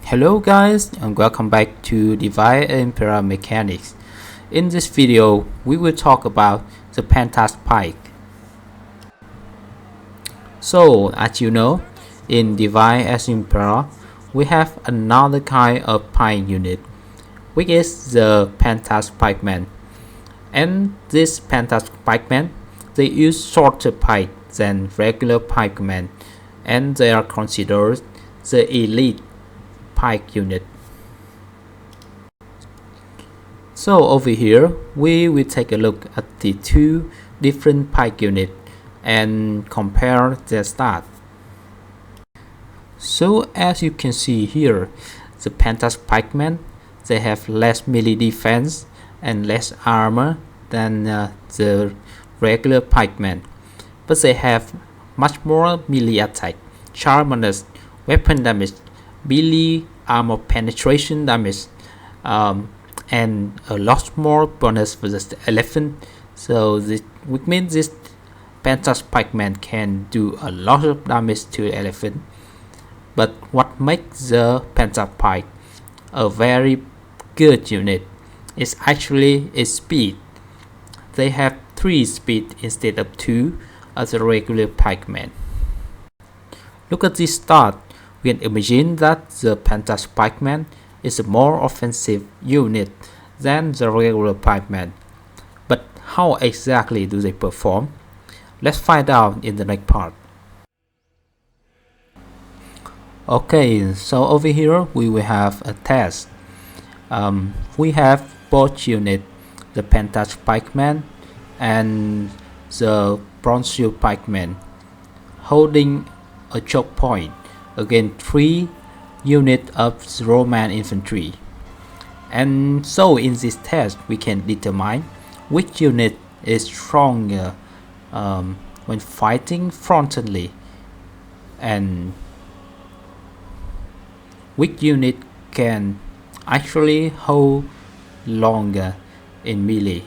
Hello guys and welcome back to DeI Impera mechanics. In this video we will talk about the Peltast Pike. So as you know, in DeI as Impera we have another kind of pike unit, which is the Peltast Pikemen. And this Peltast Pikemen, they use shorter pike than regular pikemen, and they are considered the elite pike unit. So over here we will take a look at the two different pike units and compare their stats. So as you can see here, the Peltast Pikemen, they have less melee defense and less armor than the regular pikemen, but they have much more melee attack, sharpness, weapon damage, melee armor penetration damage, and a lot more bonus for the elephant. So which means this Peltast Pikeman can do a lot of damage to the elephant. But what makes the Peltast Pike a very good unit is actually its speed. They have 3 speed instead of 2 as a regular pikeman. Look at this stat. We can imagine that the Peltast Pikeman is a more offensive unit than the regular pikeman. But how exactly do they perform? Let's find out in the next part. Okay, so over here we will have a test. We have both units, the Peltast Pikeman and the Bronze Shield Pikeman, holding a choke point against 3 units of Roman infantry. And so in this test we can determine which unit is stronger when fighting frontally and which unit can actually hold longer in melee.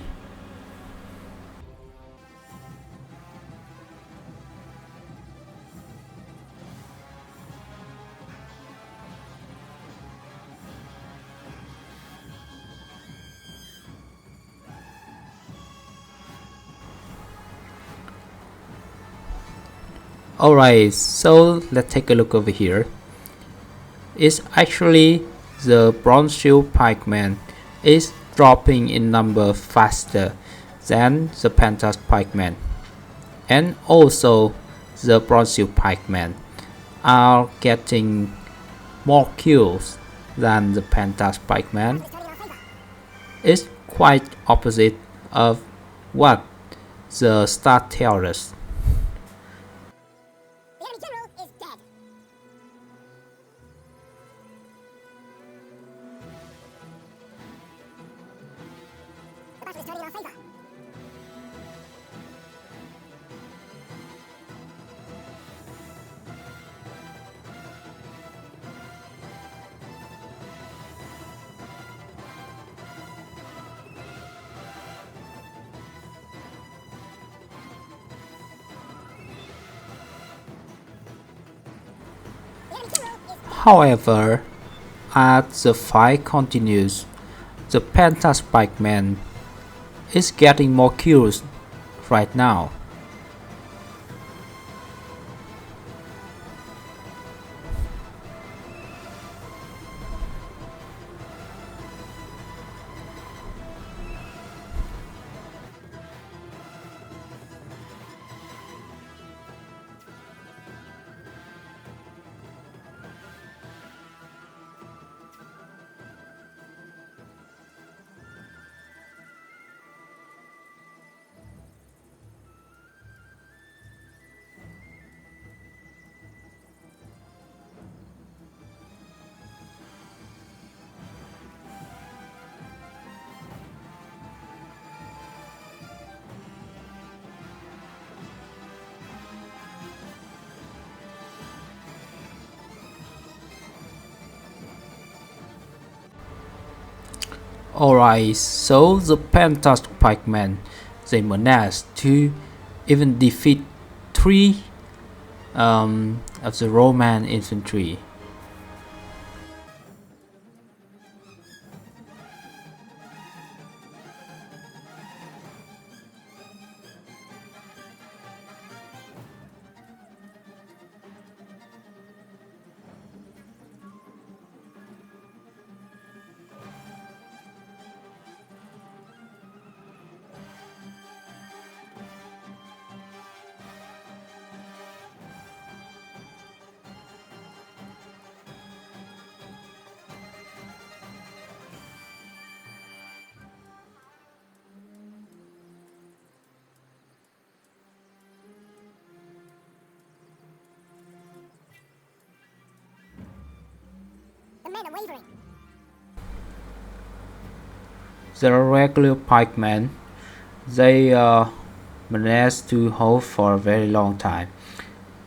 Alright, so let's take a look over here. It's actually the Bronze Shield Pikeman is dropping in number faster than the Peltast Pikeman, and also the Bronze Shield Pikeman are getting more kills than the Peltast Pikeman. It's quite opposite of what the stat tells us. However, as the fight continues, the Peltast Pikeman is getting more kills right now. Alright, so the Peltast Pikemen, they managed to even defeat 3 of the Roman infantry. The regular pikemen, they managed to hold for a very long time,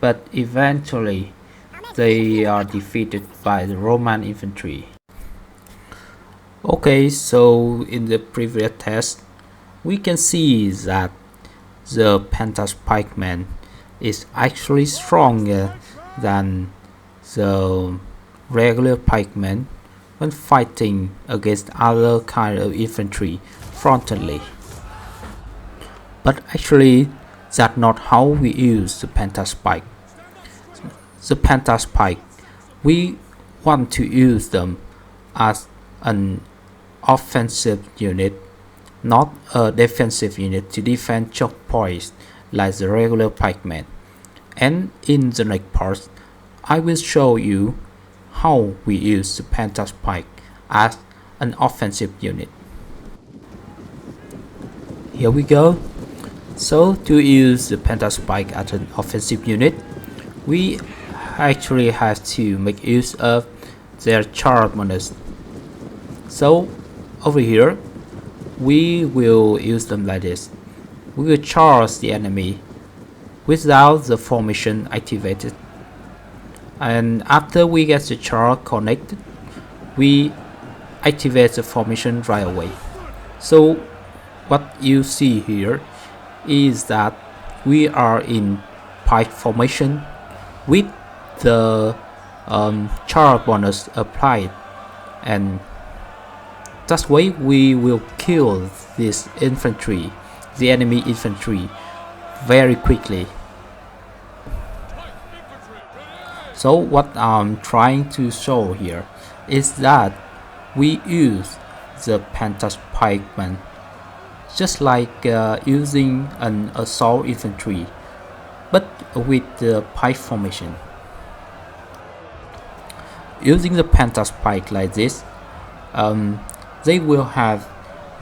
but eventually they are defeated by the Roman infantry. Okay, so in the previous test, we can see that the Peltast Pikemen is actually stronger than the regular pikemen when fighting against other kind of infantry frontally. But actually, that's not how we use the Peltast Pike. The Peltast Pike, we want to use them as an offensive unit, not a defensive unit to defend choke points like the regular pikemen. And in the next part, I will show you how we use the Peltast Pike as an offensive unit. Here we go. So to use the Peltast Pike as an offensive unit, we actually have to make use of their charge bonus. So over here, we will use them like this. We will charge the enemy without the formation activated, and after we get the charge connected, we activate the formation right away. So what you see here is that we are in pike formation with the charge bonus applied, and that way we will kill this infantry, the enemy infantry, very quickly. So what I'm trying to show here is that we use the Peltast Pikemen just like using an assault infantry, but with the pike formation. Using the Peltast Pike like this, they will have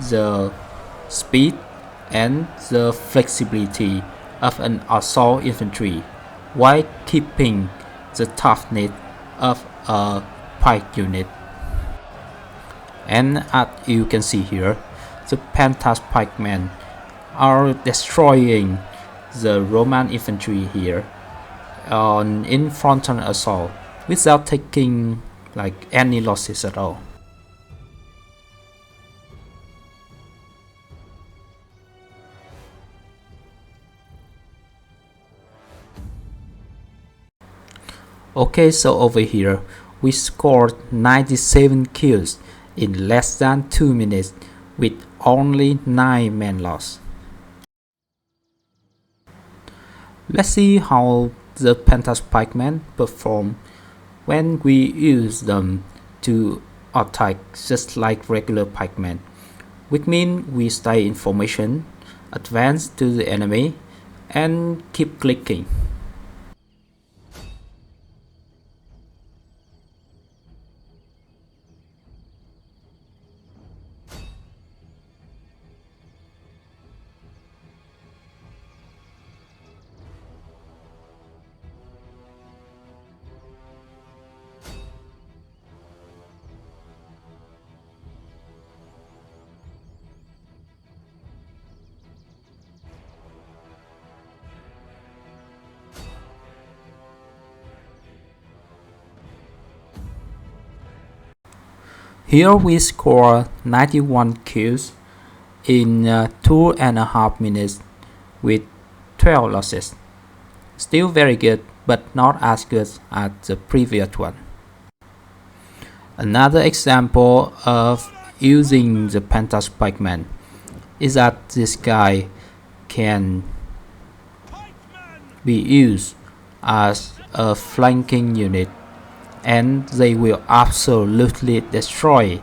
the speed and the flexibility of an assault infantry while keeping the toughness of a pike unit. And as you can see here, the Peltast Pikemen are destroying the Roman infantry here in frontal assault without taking like any losses at all. Okay, so over here we scored 97 kills in less than 2 minutes with only 9 men lost. Let's see how the Peltast Pikemen perform when we use them to attack just like regular pikemen, which means we stay in formation, advance to the enemy, and keep clicking. Here we score 91 kills in 2.5 minutes with 12 losses. Still very good, but not as good as the previous one. Another example of using the Peltast Pikemen is that this guy can be used as a flanking unit, and they will absolutely destroy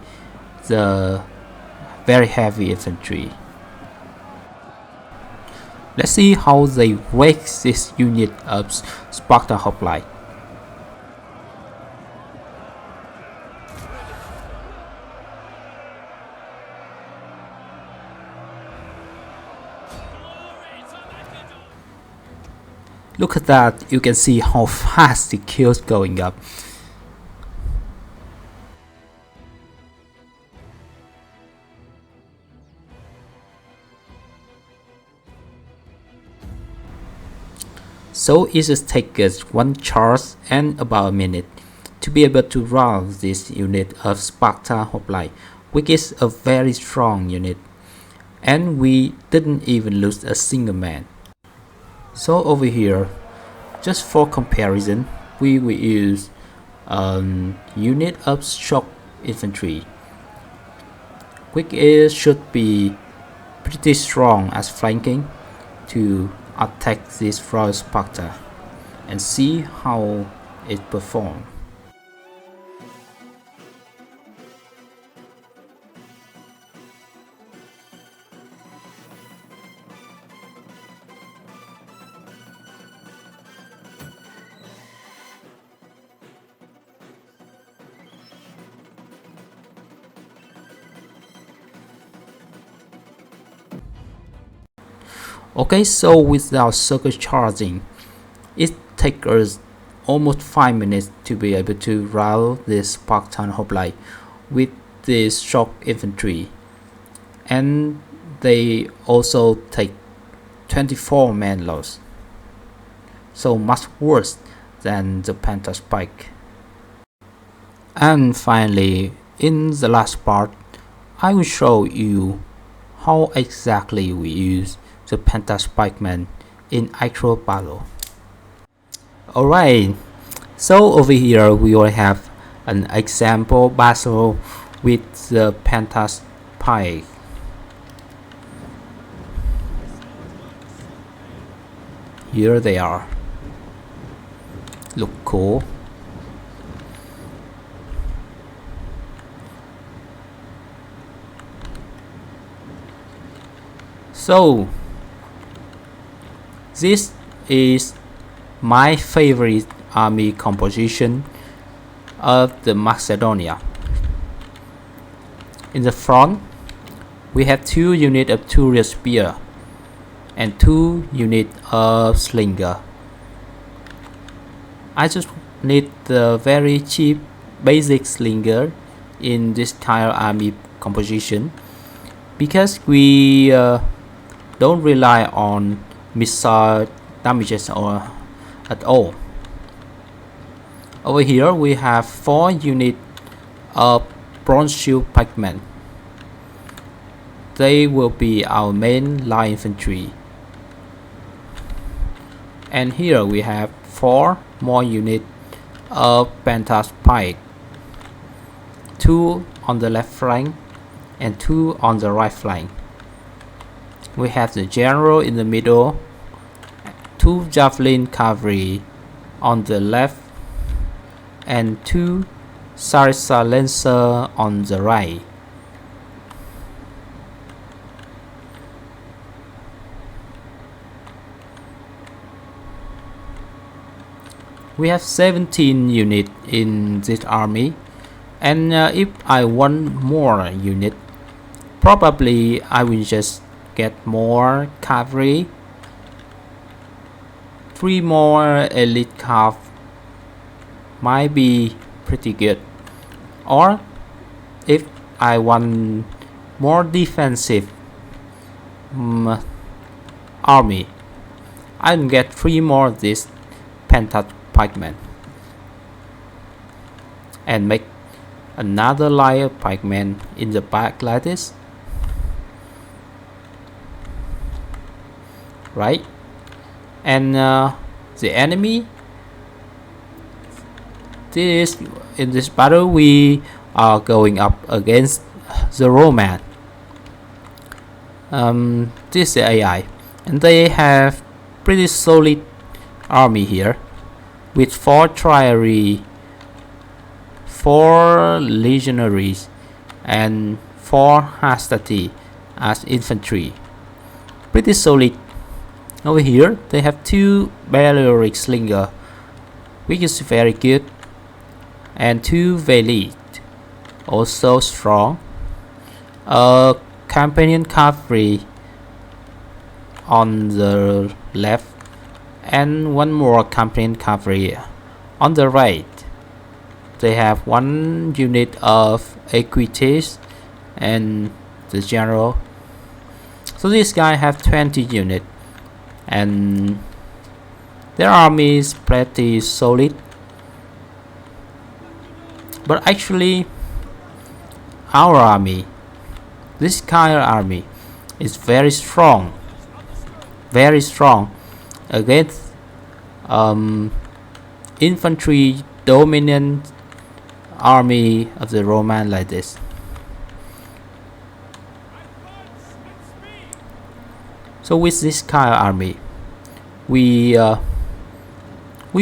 the very heavy infantry. Let's see how they wake this unit up Spartan Hoplite. Look at that, you can see how fast the kills going up. So it just takes us one charge and about a minute to be able to run this unit of Sparta hoplite, which is a very strong unit, and we didn't even lose a single man. So over here, just for comparison, we will use a unit of shock infantry, which should be pretty strong as flanking to attack this Royal Sparta and see how it performs. Okay, so without circle charging, it takes us almost 5 minutes to be able to rout this Spartan hoplite with this shock infantry, and they also take 24 man loss, so much worse than the Peltast Pike. And finally, in the last part, I will show you how exactly we use the Peltast Pikemen in actual battle. Alright, so over here we will have an example battle with the Peltast Pike. Here they are. Look cool. So this is my favorite army composition of the Macedonia. In the front, we have 2 units of Turret Spear and 2 units of Slinger. I just need the very cheap basic Slinger in this entire army composition because we don't rely on missile damages or at all. Over here we have 4 units of Bronze Shield Pikemen. They will be our main line infantry. And here we have 4 more units of Peltast Pike, 2 on the left flank and 2 on the right flank. We have the general in the middle, 2 javelin cavalry on the left, and 2 Sarissa lancer on the right. We have 17 units in this army, and if I want more unit, probably I will just get more cavalry, 3 more elite cav might be pretty good. Or if I want more defensive army, I will get 3 more of this Peltast Pikemen and make another line of pikemen in the back like this, right? And the enemy, in this battle we are going up against the Roman. This is the AI, and they have pretty solid army here with 4 triarii, 4 legionaries, and 4 hastati as infantry. Pretty solid. Over here they have 2 Balearic Slinger, which is very good, and 2 Velite, also strong. A companion cavalry on the left and 1 more companion cavalry on the right. They have 1 unit of equites and the general. So this guy have 20 units, and Their army is pretty solid, but actually our army, this kind of army, is very strong against infantry dominant army of the Roman like this. So with this kind of army, we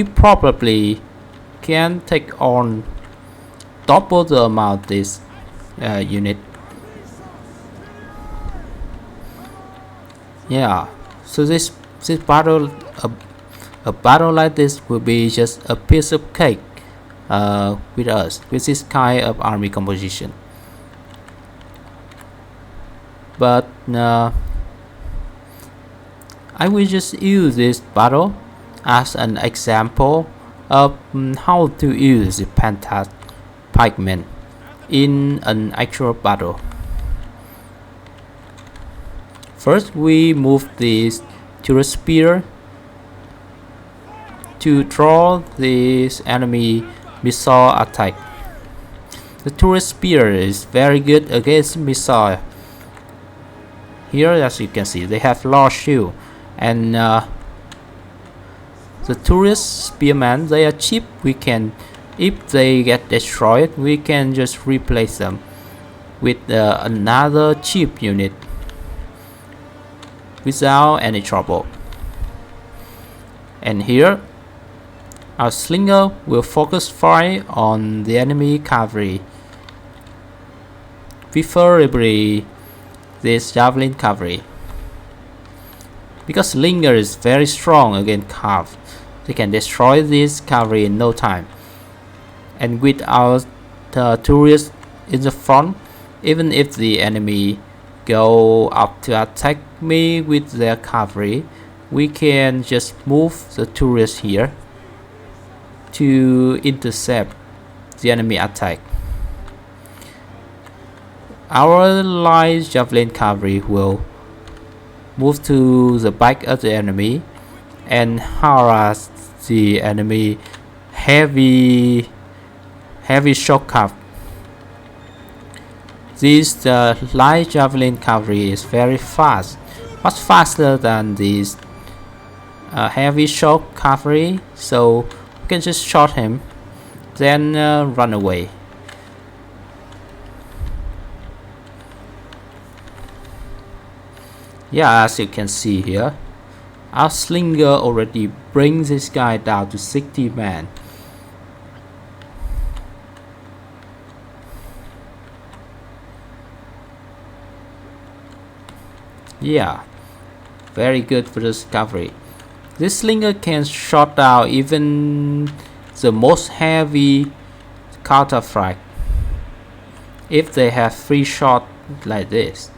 probably can take on double the amount of this unit. Yeah, so this battle, a battle like this will be just a piece of cake with us, with this kind of army composition. But I will just use this battle as an example of how to use the Peltast Pikemen in an actual battle. First, we move this turret spear to draw this enemy missile attack. The turret spear is very good against missile. Here, as you can see, they have large shield, and the turret spearmen, they are cheap. We can, if they get destroyed, we can just replace them with another cheap unit without any trouble. And here, our slinger will focus fire on the enemy cavalry, preferably this javelin cavalry, because slinger is very strong against cav. They can destroy this cavalry in no time. And with our turrets in the front, even if the enemy go up to attack me with their cavalry, we can just move the turrets here to intercept the enemy attack. Our light javelin cavalry will move to the back of the enemy and harass the enemy heavy shock cav. This light javelin cavalry is very fast, much faster than this heavy shock cavalry, so we can just shot him, then run away. Yeah, as you can see here, our slinger already brings this guy down to 60 men. Yeah, very good for this cavalry. This slinger can shot down even the most heavy counterfrag if they have free shot like this.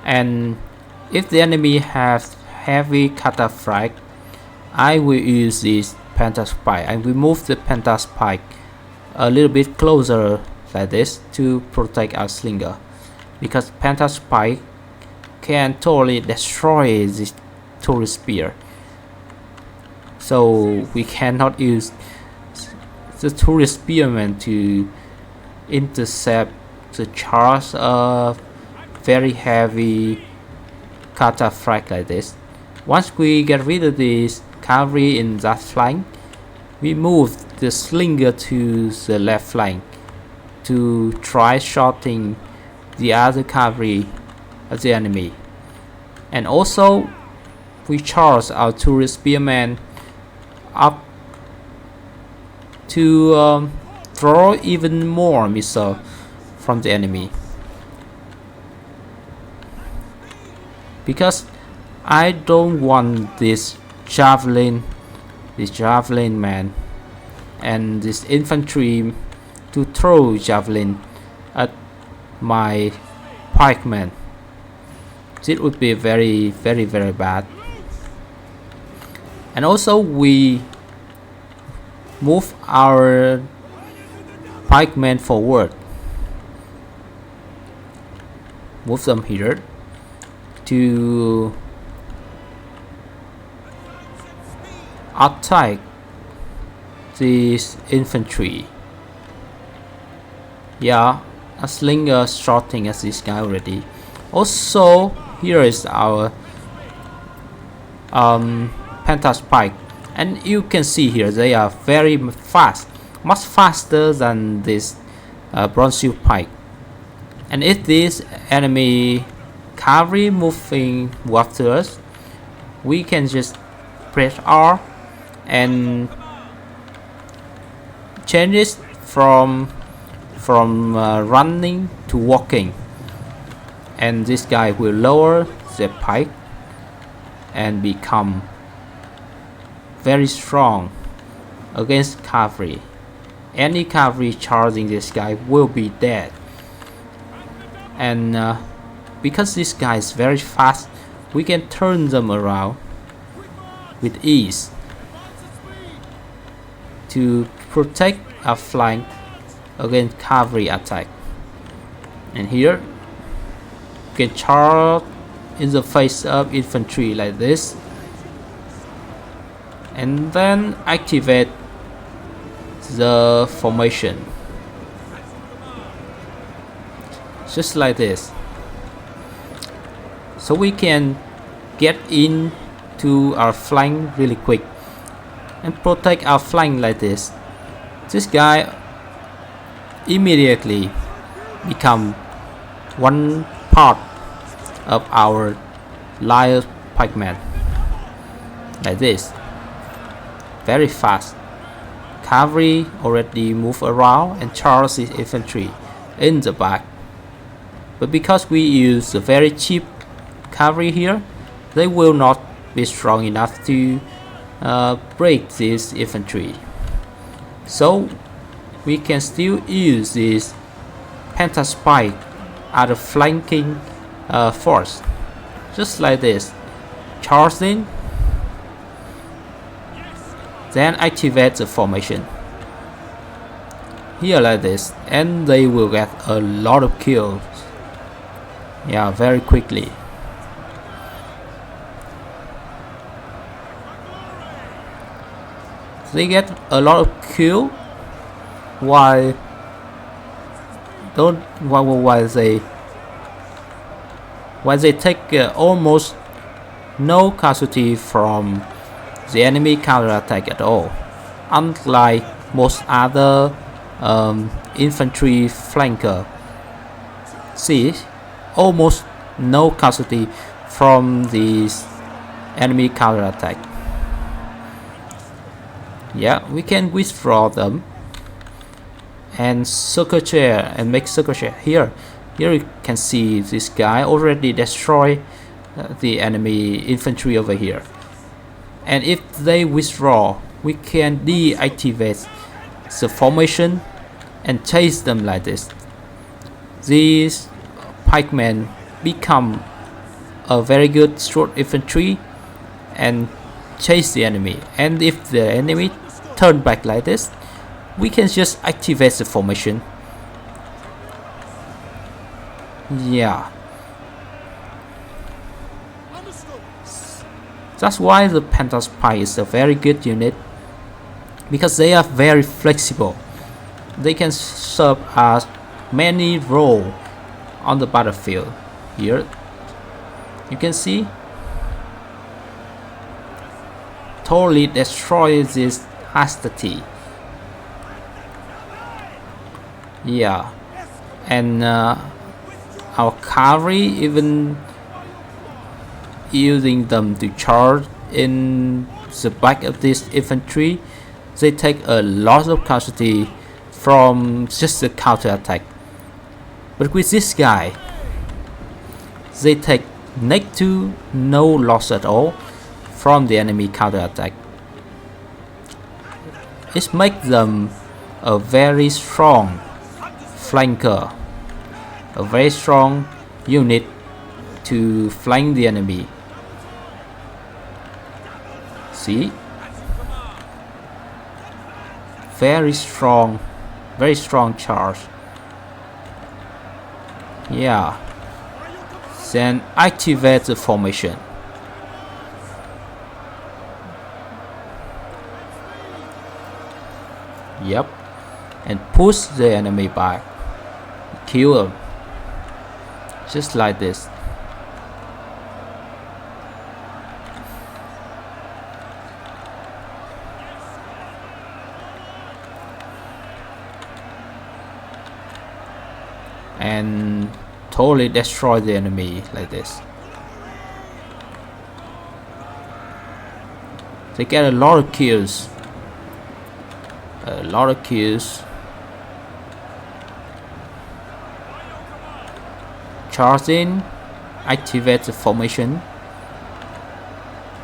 And if the enemy has heavy counterfrag, I will use this Peltast Pike. I will move the Peltast Pike a little bit closer like this to protect our slinger, because Peltast Pike can totally destroy this turret spear. So we cannot use the turret spearman to intercept the charge of very heavy counterfrag like this. Once we get rid of this cavalry in that flank, we move the slinger to the left flank to try shooting the other cavalry of the enemy. And also we charge our turret spearman up to throw even more missiles from the enemy, because I don't want this javelin man and this infantry to throw javelin at my pikemen. It would be very bad. And also we move our pikemen forward, move them here to attack this infantry. Yeah, a slinger shooting at this guy already. Also, here is our Peltast Pike, and you can see here they are very fast, much faster than this bronze shield pike. And if this enemy cavalry moving after us, we can just press R and change it from running to walking, and this guy will lower the pike and become very strong against cavalry. Any cavalry charging this guy will be dead. And because this guy is very fast, we can turn them around with ease to protect our flank against cavalry attack. And here you can charge in the face of infantry like this, and then activate the formation just like this, so we can get into our flank really quick and protect our flank like this. This guy immediately become one part of our liar pikemen like this, very fast. Cavalry already move around and charge the infantry in the back, but because we use a very cheap cavalry here, they will not be strong enough to break this infantry. So we can still use this Peltast Pike as a flanking force, just like this. Charge in, then activate the formation here like this, and they will get a lot of kills. Yeah, very quickly. They get a lot of kill while they take almost no casualty from the enemy counterattack at all, unlike most other infantry flanker. See, almost no casualty from these enemy counterattack. Yeah, we can withdraw them and circle chair and make circle chair here. Here you can see this guy already destroy the enemy infantry over here, and if they withdraw, we can deactivate the formation and chase them like this. These pikemen become a very good short infantry and chase the enemy, and if the enemy turn back like this, we can just activate the formation. Yeah, that's why the Peltast Pike is a very good unit, because they are very flexible. They can serve as many roles on the battlefield. Here you can see totally destroy this hostility. Yeah, and our cavalry even using them to charge in the back of this infantry, they take a lot of casualty from just the counter attack. But with this guy, they take next to no loss at all from the enemy counter attack. It makes them a very strong flanker, a very strong unit to flank the enemy. See, very strong charge. Yeah, then activate the formation. Yep. And push the enemy back. Kill them. Just like this. And totally destroy the enemy like this. They get a lot of kills. Charge in, activate the formation.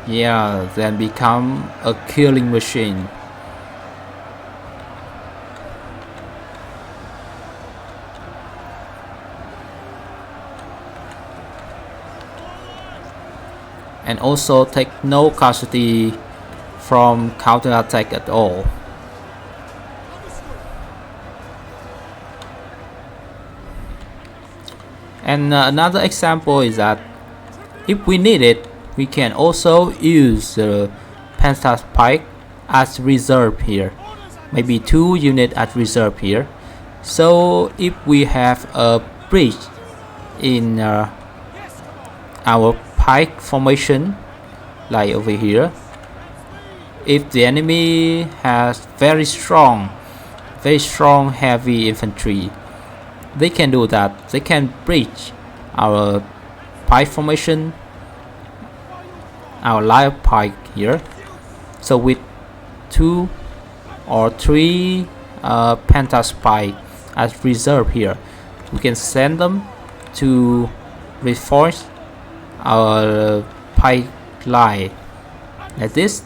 Yeah, then become a killing machine. And also take no casualty from counterattack at all. And another example is that if we need it, we can also use the Peltast Pike as reserve here. Maybe 2 units as reserve here. So if we have a breach in our Pike formation, like over here, if the enemy has very strong heavy infantry, they can do that. They can breach our Pike formation, our line of Pike here. So with 2 or 3 Peltast Pike as reserve here, we can send them to reinforce our Pike line like this.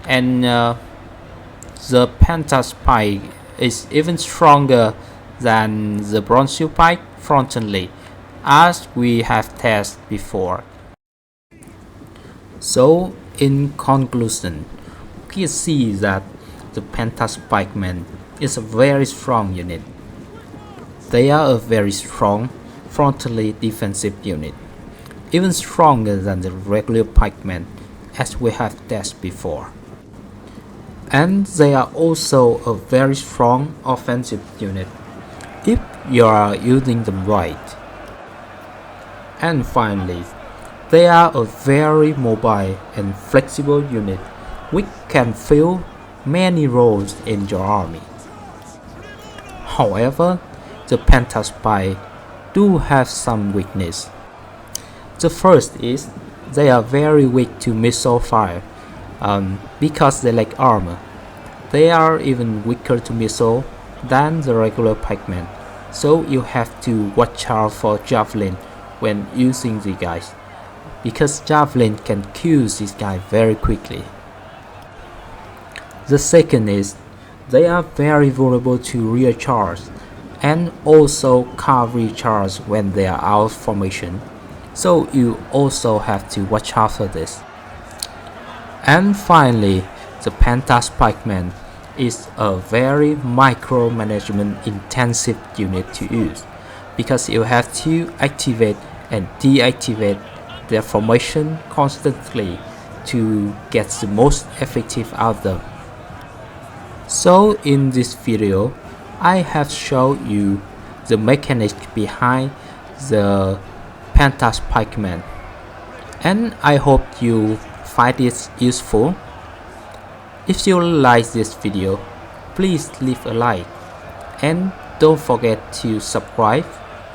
And the Peltast Pike is even stronger than the Bronze Shield Pike frontally, as we have tested before. So in conclusion, we can see that the Peltast Pikemen is a very strong unit. They are a very strong frontally defensive unit, even stronger than the regular pikemen, as we have tested before. And they are also a very strong offensive unit if you are using them right. And finally, they are a very mobile and flexible unit which can fill many roles in your army. However, the Peltast Pike do have some weakness. The first is they are very weak to missile fire because they lack armor. They are even weaker to missile than the regular pikemen, so you have to watch out for javelin when using these guys, because javelin can kill this guy very quickly. The second is they are very vulnerable to rear charge and also cavalry charge when they are out of formation, so you also have to watch out for this. And finally, the Peltast Pikemen is a very micromanagement intensive unit to use, because you have to activate and deactivate their formation constantly to get the most effective out of them. So in this video, I have shown you the mechanics behind the Peltast Pikemen, and I hope you find it useful. If you like this video, please leave a like and don't forget to subscribe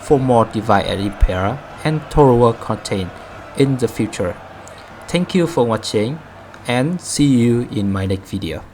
for more DeI and Impera and Total content in the future. Thank you for watching and see you in my next video.